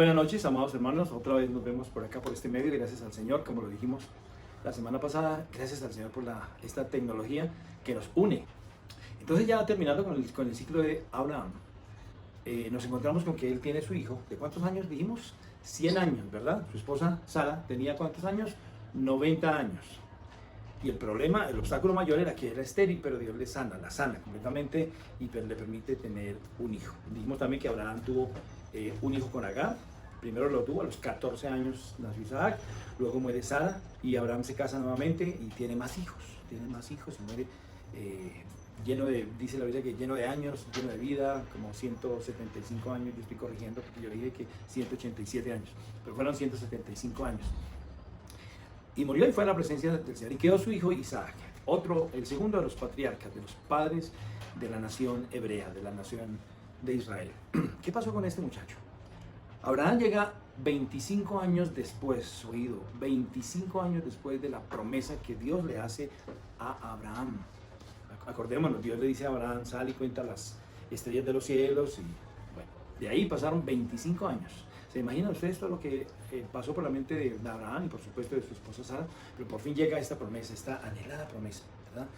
buenas noches, amados hermanos. Otra vez nos vemos por acá, por este medio. Gracias al Señor, como lo dijimos la semana pasada. Gracias al Señor por esta tecnología que nos une. Entonces, ya terminando con el ciclo de Abraham, nos encontramos con que él tiene su hijo. ¿De cuántos años dijimos? 100 años, ¿verdad? Su esposa Sara tenía ¿cuántos años? 90 años. Y el problema, el obstáculo mayor era que era estéril, pero Dios la sana completamente y le permite tener un hijo. Dijimos también que Abraham tuvo un hijo con Agar. Primero lo tuvo a los 14 años, nació Isaac, luego muere Sara y Abraham se casa nuevamente y tiene más hijos y muere lleno de, dice la Biblia que lleno de años, lleno de vida, como 175 años. Yo estoy corrigiendo porque yo dije que 187 años, pero fueron 175 años. Y murió y fue a la presencia del Señor y quedó su hijo Isaac, el segundo de los patriarcas, de los padres de la nación hebrea, de la nación de Israel. ¿Qué pasó con este muchacho? Abraham llega 25 años después, 25 años después de la promesa que Dios le hace a Abraham. Acordémonos, Dios le dice a Abraham, sal y cuenta las estrellas de los cielos, y bueno, de ahí pasaron 25 años. ¿Se imagina usted esto lo que pasó por la mente de Abraham y por supuesto de su esposa Sara? Pero por fin llega esta promesa, esta anhelada promesa, ¿verdad?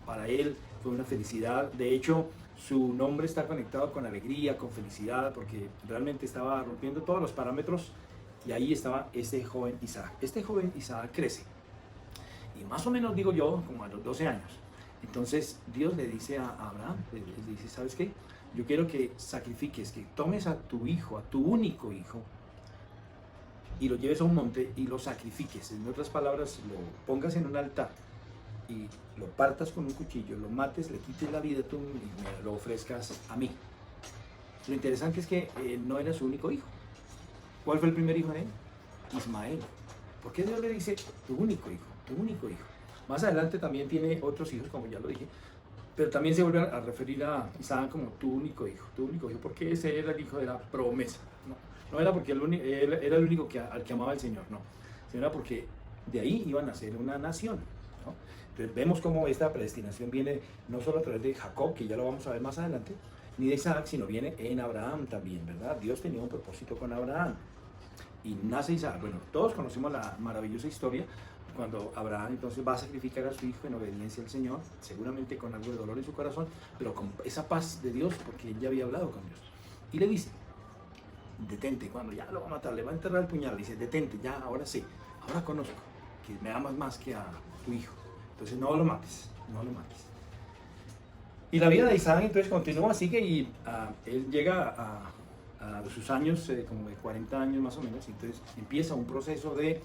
Para él fue una felicidad. De hecho, su nombre está conectado con alegría, con felicidad, porque realmente estaba rompiendo todos los parámetros y ahí estaba este joven Isaac. Este joven Isaac crece y más o menos digo yo, como a los 12 años. Entonces Dios le dice a Abraham, le dice, ¿sabes qué? Yo quiero que sacrifiques, que tomes a tu hijo, a tu único hijo, y lo lleves a un monte y lo sacrifiques. En otras palabras, lo pongas en un altar y lo partas con un cuchillo, lo mates, le quites la vida tú y me lo ofrezcas a mí. Lo interesante es que no era su único hijo. ¿Cuál fue el primer hijo de él? Ismael. ¿Por qué Dios le dice tu único hijo, tu único hijo? Más adelante también tiene otros hijos, como ya lo dije, pero también se vuelve a referir a Isaac como tu único hijo, porque ese era el hijo de la promesa. No era porque él era el único al que amaba el Señor, no, sino era porque de ahí iban a ser una nación, ¿no? Entonces vemos cómo esta predestinación viene no solo a través de Jacob, que ya lo vamos a ver más adelante, ni de Isaac, sino viene en Abraham también, ¿verdad? Dios tenía un propósito con Abraham y nace Isaac. Bueno, todos conocemos la maravillosa historia cuando Abraham entonces va a sacrificar a su hijo en obediencia al Señor, seguramente con algo de dolor en su corazón, pero con esa paz de Dios, porque él ya había hablado con Dios. Y le dice, detente, cuando ya lo va a matar, le va a enterrar el puñal, le dice, detente, ya, ahora sí, ahora conozco que me amas más que a tu hijo, entonces no lo mates, no lo mates. Y la vida de Isaac entonces continúa, sigue y él llega a sus años, como de 40 años más o menos, entonces empieza un proceso de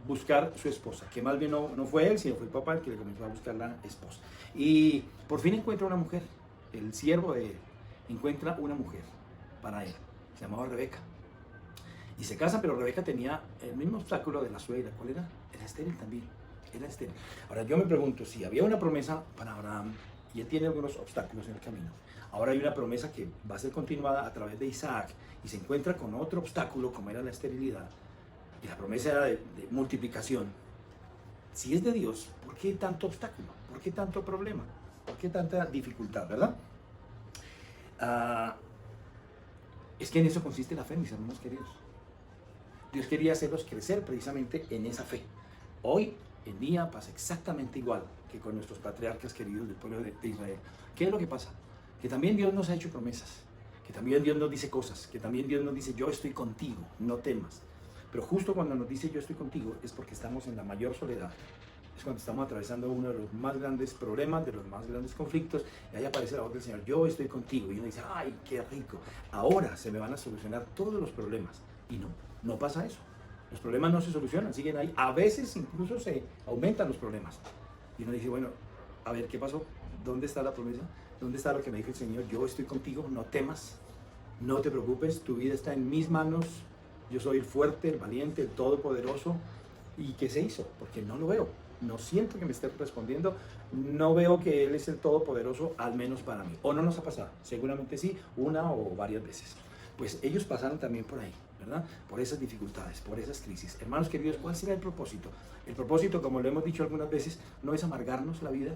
buscar su esposa, que más bien no fue él, sino fue el papá el que le comenzó a buscar la esposa. Y por fin encuentra una mujer, el siervo de él encuentra una mujer para él, se llamaba Rebeca. Y se casan, pero Rebeca tenía el mismo obstáculo de la suegra. ¿Cuál era? Era estéril también, era estéril. Ahora yo me pregunto, si había una promesa para Abraham, y él tiene algunos obstáculos en el camino, ahora hay una promesa que va a ser continuada a través de Isaac, y se encuentra con otro obstáculo como era la esterilidad, y la promesa era de multiplicación. Si es de Dios, ¿por qué tanto obstáculo? ¿Por qué tanto problema? ¿Por qué tanta dificultad, verdad? Es que en eso consiste la fe, mis hermanos queridos. Dios quería hacerlos crecer precisamente en esa fe. Hoy en día pasa exactamente igual que con nuestros patriarcas queridos del pueblo de Israel. ¿Qué es lo que pasa? Que también Dios nos ha hecho promesas, que también Dios nos dice cosas, que también Dios nos dice, yo estoy contigo, no temas. Pero justo cuando nos dice yo estoy contigo es porque estamos en la mayor soledad. Es cuando estamos atravesando uno de los más grandes problemas, de los más grandes conflictos, y ahí aparece la voz del Señor, yo estoy contigo. Y uno dice, ay, qué rico, ahora se me van a solucionar todos los problemas. Y no pasa eso. Los problemas no se solucionan, siguen ahí. A veces incluso se aumentan los problemas. Y uno dice, bueno, a ver, ¿qué pasó? ¿Dónde está la promesa? ¿Dónde está lo que me dijo el Señor? Yo estoy contigo, no temas, no te preocupes, tu vida está en mis manos. Yo soy el fuerte, el valiente, el todopoderoso. ¿Y qué se hizo? Porque no lo veo. No siento que me esté respondiendo. No veo que Él es el todopoderoso, al menos para mí. ¿O no nos ha pasado? Seguramente sí, una o varias veces. Pues ellos pasaron también por ahí, ¿verdad? Por esas dificultades, por esas crisis. Hermanos queridos, ¿cuál será el propósito? El propósito, como lo hemos dicho algunas veces, no es amargarnos la vida,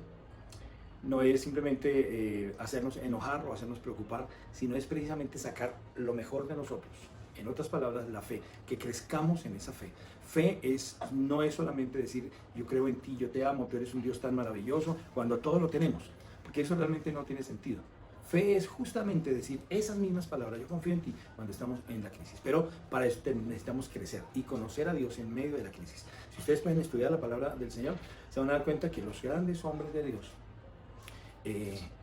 no es simplemente hacernos enojar o hacernos preocupar, sino es precisamente sacar lo mejor de nosotros. En otras palabras, la fe, que crezcamos en esa fe. Fe no es solamente decir, yo creo en ti, yo te amo, tú eres un Dios tan maravilloso, cuando todo lo tenemos, porque eso realmente no tiene sentido. Fe es justamente decir esas mismas palabras, yo confío en ti, cuando estamos en la crisis. Pero para eso necesitamos crecer y conocer a Dios en medio de la crisis. Si ustedes pueden estudiar la palabra del Señor, se van a dar cuenta que los grandes hombres de Dios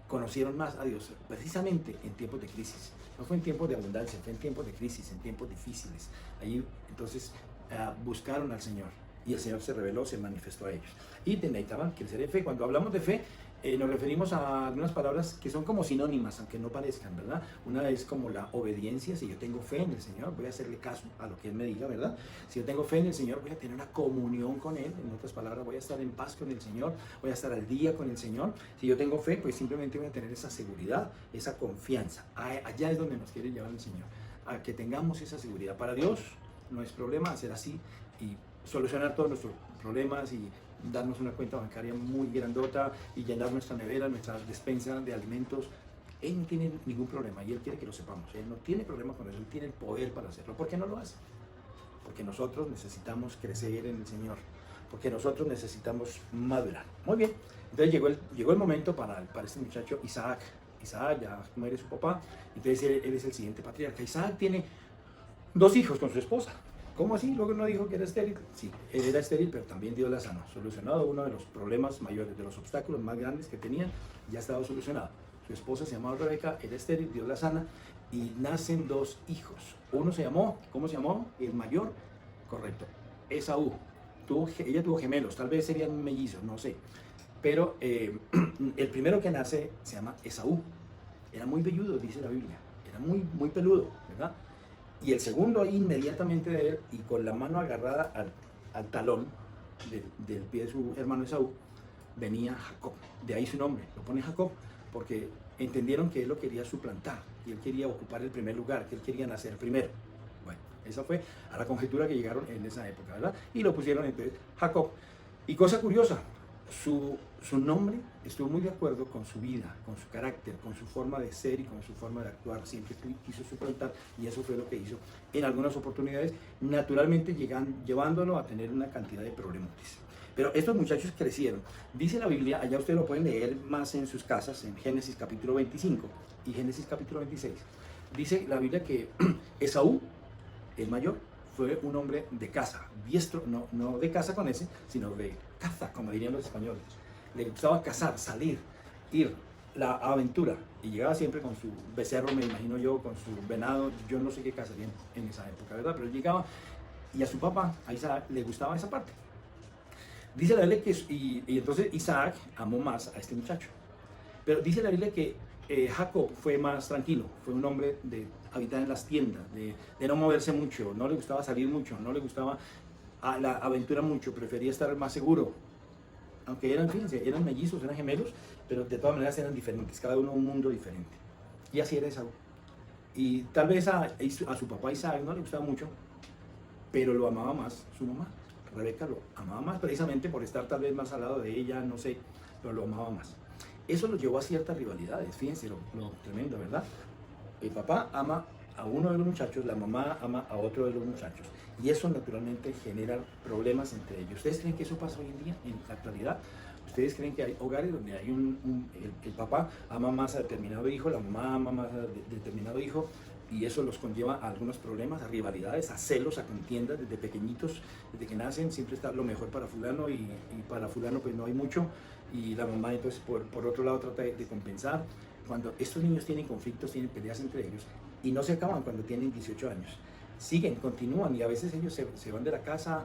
conocieron más a Dios precisamente en tiempos de crisis. No fue en tiempos de abundancia, fue en tiempos de crisis, en tiempos difíciles. Allí entonces buscaron al Señor y el Señor se reveló, se manifestó a ellos. Y necesitaban crecer en fe. Cuando hablamos de fe, nos referimos a algunas palabras que son como sinónimas, aunque no parezcan, ¿verdad? Una es como la obediencia. Si yo tengo fe en el Señor, voy a hacerle caso a lo que Él me diga, ¿verdad? Si yo tengo fe en el Señor, voy a tener una comunión con Él. En otras palabras, voy a estar en paz con el Señor, voy a estar al día con el Señor. Si yo tengo fe, pues simplemente voy a tener esa seguridad, esa confianza. Allá es donde nos quiere llevar el Señor, a que tengamos esa seguridad. Para Dios no es problema hacer así y solucionar todos nuestros problemas y darnos una cuenta bancaria muy grandota y llenar nuestra nevera, nuestra despensa de alimentos. Él no tiene ningún problema y Él quiere que lo sepamos. Él no tiene problema con eso, Él tiene el poder para hacerlo. ¿Por qué no lo hace? Porque nosotros necesitamos crecer en el Señor, porque nosotros necesitamos madurar. Muy bien, entonces llegó el momento para este muchacho Isaac. Isaac ya muere su papá, entonces él es el siguiente patriarca. Isaac tiene 2 hijos con su esposa. ¿Cómo así? Luego no dijo que era estéril. Sí, él era estéril, pero también Dios la sanó. Solucionado uno de los problemas mayores, de los obstáculos más grandes que tenían, ya estaba solucionado. Su esposa se llamaba Rebeca, era estéril, Dios la sana, y nacen 2 hijos. Uno se llamó, ¿cómo se llamó? El mayor, correcto, Esaú. Ella tuvo gemelos, tal vez serían mellizos, no sé. Pero el primero que nace se llama Esaú. Era muy velludo, dice la Biblia. Era muy, muy peludo, ¿verdad? Y el segundo ahí inmediatamente de él y con la mano agarrada al talón del pie de su hermano Esaú, venía Jacob. De ahí su nombre, lo pone Jacob porque entendieron que él lo quería suplantar y él quería ocupar el primer lugar, que él quería nacer primero. Bueno, esa fue a la conjetura que llegaron en esa época, ¿verdad? Y lo pusieron entonces Jacob. Y cosa curiosa, su nombre estuvo muy de acuerdo con su vida, con su carácter, con su forma de ser y con su forma de actuar. Siempre quiso suplantar y eso fue lo que hizo en algunas oportunidades, naturalmente llevándolo a tener una cantidad de problemas. Pero estos muchachos crecieron. Dice la Biblia, allá ustedes lo pueden leer más en sus casas, en Génesis capítulo 25 y Génesis capítulo 26. Dice la Biblia que Esaú, el mayor, fue un hombre de caza, diestro, no de caza con ese, sino de caza, como dirían los españoles. Le gustaba cazar, salir, ir, la aventura. Y llegaba siempre con su becerro, me imagino yo, con su venado. Yo no sé qué cazarían en esa época, ¿verdad? Pero él llegaba y a su papá, a Isaac, le gustaba esa parte. Dice la Biblia que, y entonces Isaac amó más a este muchacho. Pero dice la Biblia que Jacob fue más tranquilo, fue un hombre de habitar en las tiendas, de no moverse mucho, no le gustaba salir mucho, no le gustaba la aventura mucho, prefería estar más seguro. Aunque eran, fíjense, eran mellizos, eran gemelos, pero de todas maneras eran diferentes, cada uno un mundo diferente. Y así era Esaú. Y tal vez a su papá Isaac no le gustaba mucho, pero lo amaba más su mamá. Rebeca lo amaba más precisamente por estar tal vez más al lado de ella, no sé, pero lo amaba más. Eso lo llevó a ciertas rivalidades, fíjense lo tremendo, ¿verdad? El papá ama a uno de los muchachos, la mamá ama a otro de los muchachos. Y eso naturalmente genera problemas entre ellos. ¿Ustedes creen que eso pasa hoy en día, en la actualidad? ¿Ustedes creen que hay hogares donde hay el papá ama más a determinado hijo, la mamá ama más a determinado hijo, y eso los conlleva a algunos problemas, a rivalidades, a celos, a contiendas desde pequeñitos, desde que nacen? Siempre está lo mejor para fulano y para fulano pues no hay mucho, y la mamá entonces por otro lado trata de compensar. Cuando estos niños tienen conflictos, tienen peleas entre ellos y no se acaban cuando tienen 18 años, siguen, continúan, y a veces ellos se van de la casa,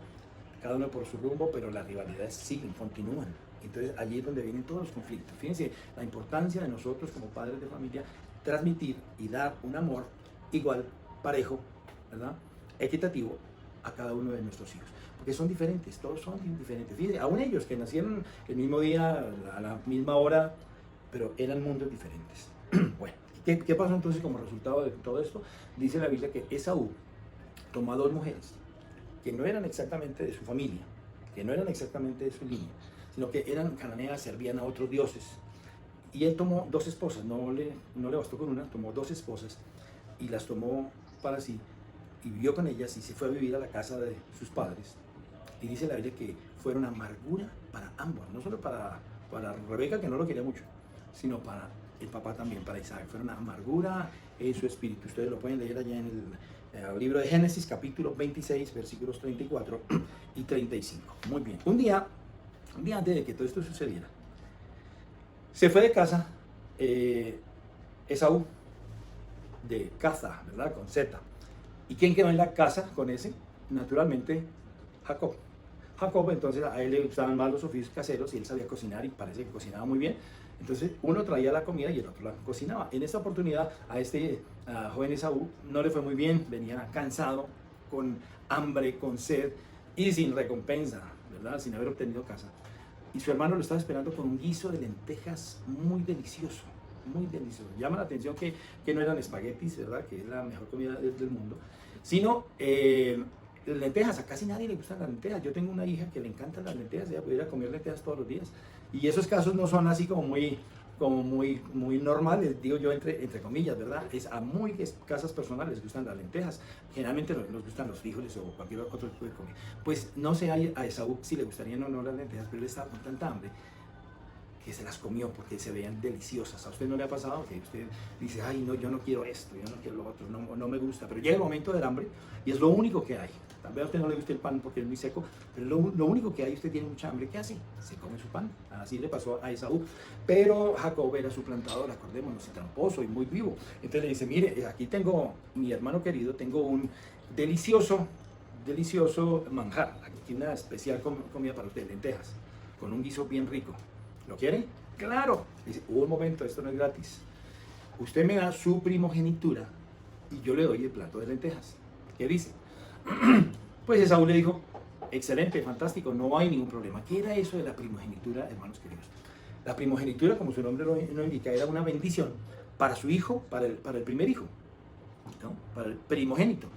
cada uno por su rumbo, pero las rivalidades siguen, continúan. Entonces allí es donde vienen todos los conflictos. Fíjense la importancia de nosotros como padres de familia, transmitir y dar un amor igual, parejo, ¿verdad?, equitativo a cada uno de nuestros hijos, porque son diferentes, todos son diferentes. Fíjense, aún ellos que nacieron el mismo día, a la misma hora, pero eran mundos diferentes. Bueno, ¿qué pasó entonces como resultado de todo esto? Dice la Biblia que Esaú tomó a 2 mujeres que no eran exactamente de su familia, que no eran exactamente de su línea, sino que eran cananeas, servían a otros dioses. Y él tomó dos esposas, no le bastó con una, tomó dos esposas y las tomó para sí y vivió con ellas y se fue a vivir a la casa de sus padres. Y dice la Biblia que fueron amargura para ambos, no solo para Rebeca, que no lo quería mucho, sino para el papá también, para Isaac. Fueron amargura en su espíritu. Ustedes lo pueden leer allá en el libro de Génesis, capítulo 26, versículos 34 y 35. Muy bien. Un día antes de que todo esto sucediera, se fue de casa Esaú, de caza, ¿verdad? Con Z. ¿Y quién quedó en la casa con ese? Naturalmente, Jacob. Jacob, entonces, a él le gustaban más los oficios caseros y él sabía cocinar y parece que cocinaba muy bien. Entonces, uno traía la comida y el otro la cocinaba. En esta oportunidad, a este joven Esaú no le fue muy bien, venía cansado, con hambre, con sed y sin recompensa, ¿verdad? Sin haber obtenido casa. Y su hermano lo estaba esperando con un guiso de lentejas muy delicioso, muy delicioso. Llama la atención que no eran espaguetis, ¿verdad? Que es la mejor comida del mundo, sino lentejas. A casi nadie le gustan las lentejas. Yo tengo una hija que le encantan las lentejas, ella pudiera comer lentejas todos los días. Y esos casos no son así como muy normales, digo yo entre comillas, ¿verdad? Es a muy escasas personas les gustan las lentejas. Generalmente nos gustan los frijoles o cualquier otro tipo de comida. Pues no sé a Esaú si le gustarían o no las lentejas, pero él estaba con tanta hambre que se las comió porque se veían deliciosas. ¿A usted no le ha pasado que usted dice, ay, no, yo no quiero esto, yo no quiero lo otro, no me gusta? Pero llega el momento del hambre y es lo único que hay. Tal vez a usted no le guste el pan porque es muy seco, pero lo único que hay, usted tiene mucha hambre, ¿qué hace? Se come su pan. Así le pasó a Esaú. Pero Jacob era su plantador, acordémonos, y tramposo y muy vivo. Entonces le dice, mire, aquí tengo, mi hermano querido, tengo un delicioso manjar. Aquí una especial comida para usted, lentejas, con un guiso bien rico. ¿Lo quiere? Claro. Dice, un momento, esto no es gratis. Usted me da su primogenitura y yo le doy el plato de lentejas. ¿Qué dice? Pues Esaú le dijo, excelente, fantástico, no hay ningún problema. ¿Qué era eso de la primogenitura, hermanos queridos? La primogenitura, como su nombre lo indica, era una bendición para su hijo, para el primer hijo, ¿no? Para el primogénito.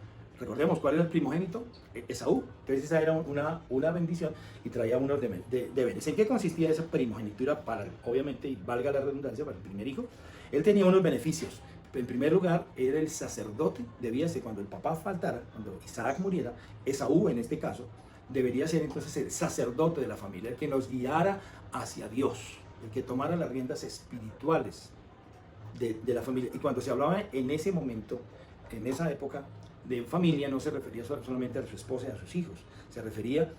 Recordemos, ¿cuál era el primogénito? Esaú. Entonces esa era una bendición y traía unos deberes. ¿En qué consistía esa primogenitura para, obviamente, y valga la redundancia, para el primer hijo? Él tenía unos beneficios. En primer lugar, era el sacerdote. Debía ser, cuando el papá faltara, cuando Isaac muriera, Esaú en este caso, debería ser entonces el sacerdote de la familia, el que nos guiara hacia Dios, el que tomara las riendas espirituales de la familia. Y cuando se hablaba en ese momento, en esa época, de familia no se refería solamente a su esposa y a sus hijos, se refería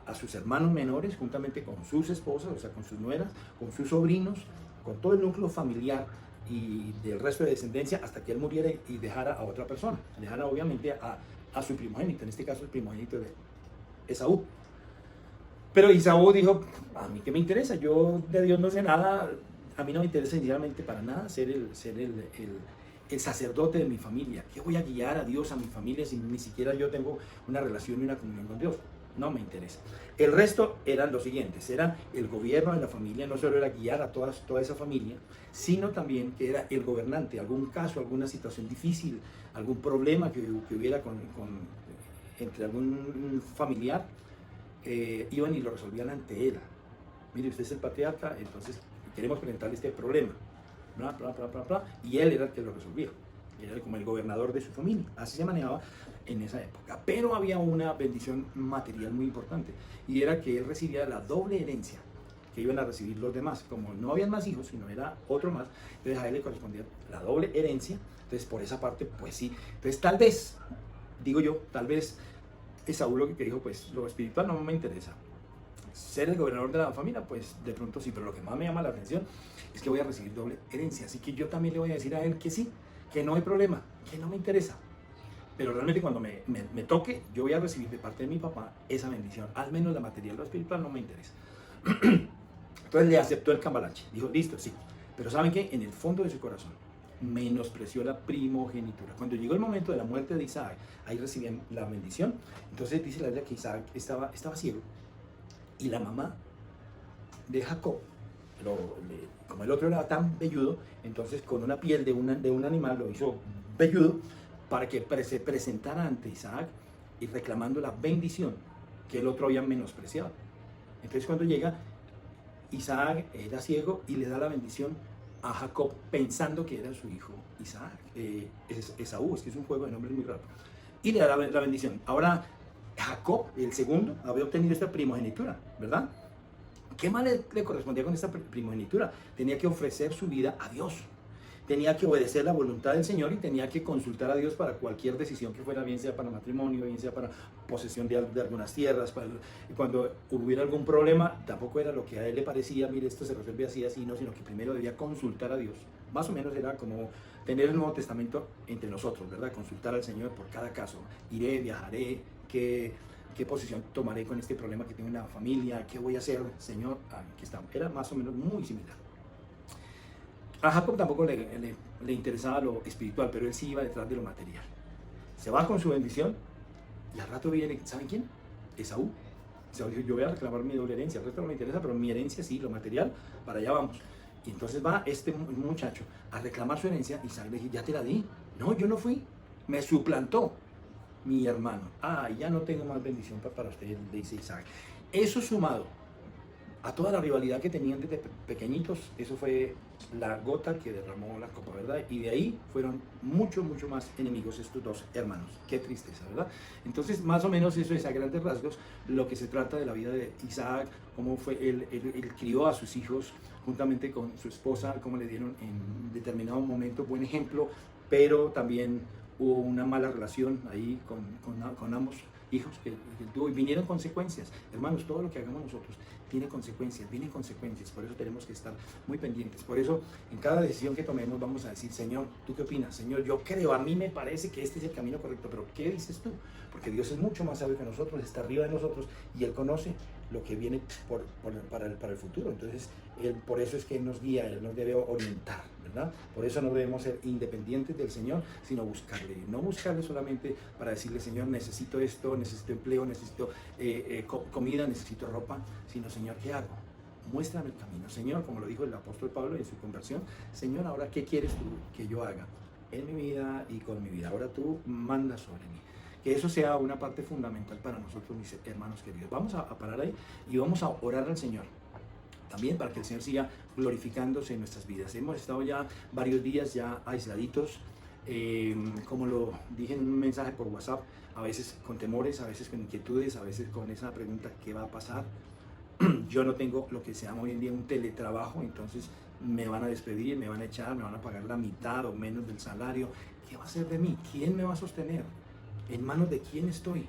a sus hermanos menores juntamente con sus esposas, o sea, con sus nueras, con sus sobrinos, con todo el núcleo familiar y del resto de descendencia hasta que él muriera y dejara a otra persona, dejara obviamente a su primogénito, en este caso el primogénito de Esaú. Pero Esaú dijo, a mí qué me interesa, yo de Dios no sé nada, a mí no me interesa sinceramente para nada ser el sacerdote de mi familia. ¿Qué voy a guiar a Dios a mi familia si ni siquiera yo tengo una relación y una comunión con Dios? No me interesa. El resto eran los siguientes, era el gobierno de la familia, no solo era guiar a toda esa familia, sino también que era el gobernante, algún caso, alguna situación difícil, algún problema que hubiera entre algún familiar, iban y lo resolvían ante él. Mire, usted es el patriarca, entonces queremos presentarle este problema. Bla, bla, bla, bla, bla, y él era el que lo resolvía, era como el gobernador de su familia, así se manejaba en esa época. Pero había una bendición material muy importante, y era que él recibía la doble herencia que iban a recibir los demás. Como no habían más hijos, sino era otro más, entonces a él le correspondía la doble herencia. Entonces por esa parte, pues sí. Entonces tal vez, digo yo, tal vez Esaú lo que dijo, pues lo espiritual no me interesa, ser el gobernador de la familia, pues de pronto sí, pero lo que más me llama la atención es que voy a recibir doble herencia, así que yo también le voy a decir a él que sí, que no hay problema, que no me interesa, pero realmente cuando me toque, yo voy a recibir de parte de mi papá esa bendición, al menos la material, lo espiritual no me interesa. Entonces le aceptó el cambalache, dijo, listo, sí, pero ¿saben qué? En el fondo de su corazón menospreció la primogenitura. Cuando llegó el momento de la muerte de Isaac, ahí recibían la bendición. Entonces dice la Biblia que Isaac estaba ciego, y la mamá de Jacob, como el otro era tan velludo, entonces con una piel de un animal lo hizo velludo para que se presentara ante Isaac y reclamando la bendición que el otro había menospreciado. Entonces cuando llega, Isaac era ciego y le da la bendición a Jacob pensando que era su hijo Isaac, Esaú, es que es un juego de nombres muy raro, y le da la bendición. Ahora Jacob, el segundo, había obtenido esta primogenitura, ¿verdad? ¿Qué más le correspondía con esta primogenitura? Tenía que ofrecer su vida a Dios. Tenía que obedecer la voluntad del Señor y tenía que consultar a Dios para cualquier decisión que fuera, bien sea para matrimonio, bien sea para posesión de algunas tierras. Cuando hubiera algún problema, tampoco era lo que a él le parecía, mire, esto se resuelve así, así, no, sino que primero debía consultar a Dios. Más o menos era como tener el Nuevo Testamento entre nosotros, ¿verdad? Consultar al Señor por cada caso. Iré, viajaré, ¿qué posición tomaré con este problema que tengo en la familia? ¿Qué voy a hacer, Señor? Aquí estamos. Era más o menos muy similar. A Jacob tampoco le interesaba lo espiritual, pero él sí iba detrás de lo material. Se va con su bendición y al rato viene, ¿saben quién? Esaú. Esaú dijo, yo voy a reclamar mi doble herencia, el resto no me interesa, pero mi herencia sí, lo material, para allá vamos. Y entonces va este muchacho a reclamar su herencia y Isaac le dice, ya te la di. No, yo no fui, me suplantó mi hermano. Ya no tengo más bendición para usted, le dice Isaac. Eso sumado a toda la rivalidad que tenían desde pequeñitos, eso fue la gota que derramó la copa, ¿verdad? Y de ahí fueron mucho más enemigos estos dos hermanos. Qué tristeza, ¿verdad? Entonces, más o menos eso es a grandes rasgos lo que se trata de la vida de Isaac, cómo fue él crió a sus hijos juntamente con su esposa, cómo le dieron en determinado momento buen ejemplo, pero también hubo una mala relación ahí con ambos hijos que tuvo y vinieron consecuencias. Hermanos, todo lo que hagamos nosotros tiene consecuencias, vienen consecuencias, por eso tenemos que estar muy pendientes. Por eso, en cada decisión que tomemos vamos a decir, Señor, ¿tú qué opinas? Señor, yo creo, a mí me parece que este es el camino correcto, pero ¿qué dices tú? Porque Dios es mucho más sabio que nosotros, está arriba de nosotros y Él conoce lo que viene para el futuro. Entonces, por eso es que Él nos guía, Él nos debe orientar, ¿verdad? Por eso no debemos ser independientes del Señor, sino buscarle. No buscarle solamente para decirle, Señor, necesito esto, necesito empleo, necesito comida, necesito ropa, sino, Señor, ¿qué hago? Muéstrame el camino. Señor, como lo dijo el apóstol Pablo en su conversión, Señor, ahora, ¿qué quieres tú que yo haga en mi vida y con mi vida? Ahora tú mandas sobre mí. Que eso sea una parte fundamental para nosotros, mis hermanos queridos. Vamos a parar ahí y vamos a orar al Señor también para que el Señor siga glorificándose en nuestras vidas. Hemos estado ya varios días ya aisladitos, como lo dije en un mensaje por WhatsApp, a veces con temores, a veces con inquietudes, a veces con esa pregunta, ¿qué va a pasar? Yo no tengo lo que se llama hoy en día un teletrabajo, entonces me van a despedir, me van a echar, me van a pagar la mitad o menos del salario. ¿Qué va a hacer de mí? ¿Quién me va a sostener? ¿En manos de quién estoy?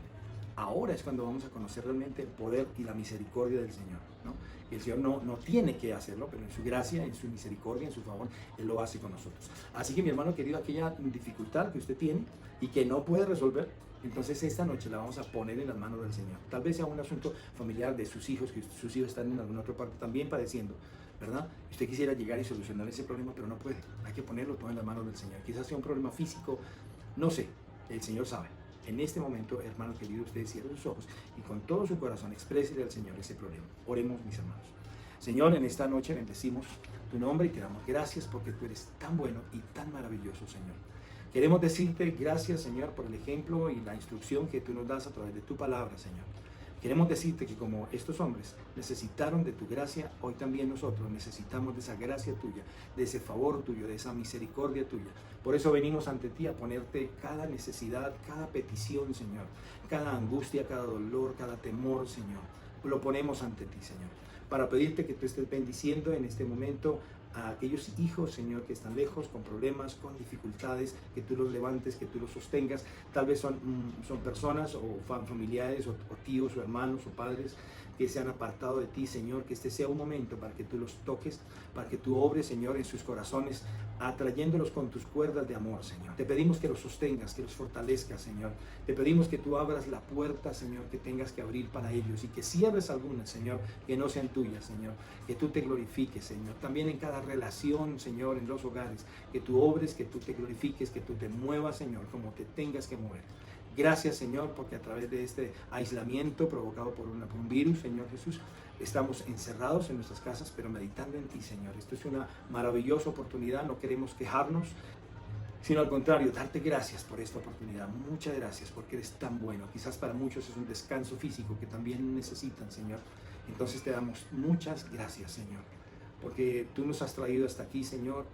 Ahora es cuando vamos a conocer realmente el poder y la misericordia del Señor, ¿no? Y el Señor no tiene que hacerlo, pero en su gracia, en su misericordia, en su favor, Él lo hace con nosotros. Así que mi hermano querido, aquella dificultad que usted tiene y que no puede resolver, entonces esta noche la vamos a poner en las manos del Señor. Tal vez sea un asunto familiar de sus hijos, que sus hijos están en alguna otra parte también padeciendo, ¿verdad? Usted quisiera llegar y solucionar ese problema, pero no puede. Hay que ponerlo todo en las manos del Señor. Quizás sea un problema físico, no sé, el Señor sabe. En este momento, hermano querido, usted cierre sus ojos y con todo su corazón exprésele al Señor ese problema. Oremos, mis hermanos. Señor, en esta noche bendecimos tu nombre y te damos gracias porque tú eres tan bueno y tan maravilloso, Señor. Queremos decirte gracias, Señor, por el ejemplo y la instrucción que tú nos das a través de tu palabra, Señor. Queremos decirte que como estos hombres necesitaron de tu gracia, hoy también nosotros necesitamos de esa gracia tuya, de ese favor tuyo, de esa misericordia tuya. Por eso venimos ante ti a ponerte cada necesidad, cada petición, Señor, cada angustia, cada dolor, cada temor, Señor. Lo ponemos ante ti, Señor, para pedirte que tú estés bendiciendo en este momento a aquellos hijos, Señor, que están lejos, con problemas, con dificultades, que tú los levantes, que tú los sostengas. Tal vez son personas o familiares o tíos o hermanos o padres que se han apartado de ti, Señor, que este sea un momento para que tú los toques, para que tú obres, Señor, en sus corazones, atrayéndolos con tus cuerdas de amor, Señor. Te pedimos que los sostengas, que los fortalezcas, Señor. Te pedimos que tú abras la puerta, Señor, que tengas que abrir para ellos y que cierres algunas, Señor, que no sean tuyas, Señor. Que tú te glorifiques, Señor. También en cada relación, Señor, en los hogares, que tú obres, que tú te glorifiques, que tú te muevas, Señor, como te tengas que mover. Gracias, Señor, porque a través de este aislamiento provocado por un virus, Señor Jesús, estamos encerrados en nuestras casas, pero meditando en ti, Señor. Esto es una maravillosa oportunidad, no queremos quejarnos, sino al contrario, darte gracias por esta oportunidad. Muchas gracias porque eres tan bueno. Quizás para muchos es un descanso físico que también necesitan, Señor. Entonces te damos muchas gracias, Señor, porque tú nos has traído hasta aquí, Señor,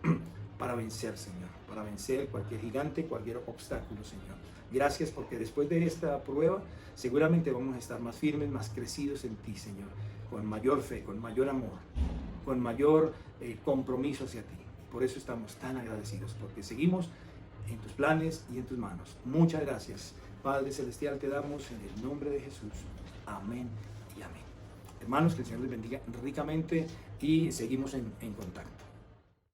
para vencer, Señor, para vencer cualquier gigante, cualquier obstáculo, Señor. Gracias porque después de esta prueba seguramente vamos a estar más firmes, más crecidos en ti, Señor, con mayor fe, con mayor amor, con mayor compromiso hacia ti. Por eso estamos tan agradecidos, porque seguimos en tus planes y en tus manos. Muchas gracias, Padre Celestial, te damos en el nombre de Jesús. Amén y amén. Hermanos, que el Señor les bendiga ricamente y seguimos en contacto.